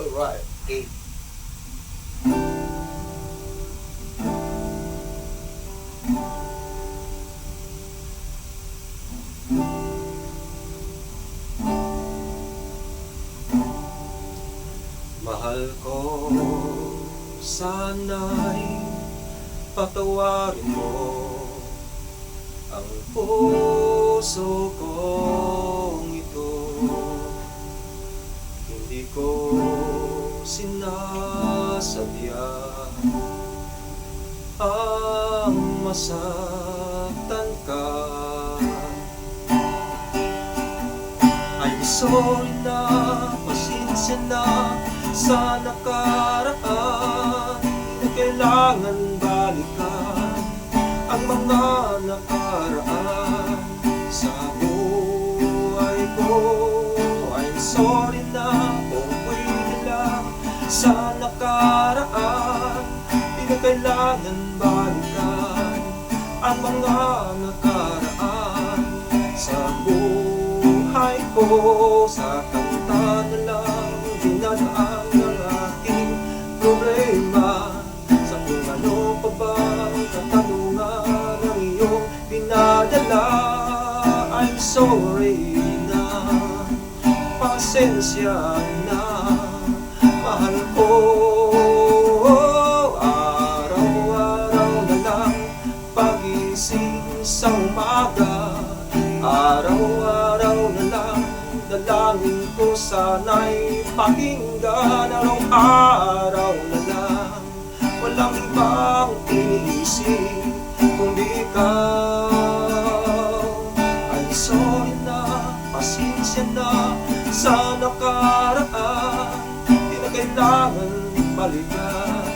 Alright, okay. Mahal ko, sana'y patawarin mo ang puso kong ito. Hindi ko sinasadya ang masaktan ka. I'm sorry na, pasensya na sa nakaraan, na kailangan balikan ang mga nakaraan sa buhay ko. I'm sorry na, kung pwede lang sa nakaraan, di na kailangan balikan ang mga nakaraan sa buhay ko. Sa kanta na lang dinadaan ng aking problema, sa kung ano pa bang katanungan ng iyong pinadala. I'm sorry na, pasensya na, mahal ko. Araw-araw na lang pagising sa umaga, araw-araw na lang dalangin ko sana'y pakinggan. Araw-araw na lang, walang ibang iniisip kundi ikaw. I'm sorry na, pasensya na sa nakaraan, di na kailangan balikan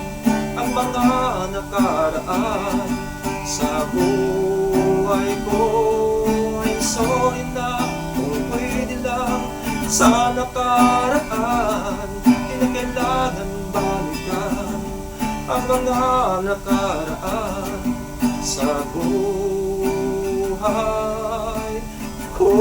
ang mga nakaraan sa buhay ko. I'm sorry na, kung pwede lang sa nakaraan, di na kailangan balikan ang mga nakaraan sa buhay ko.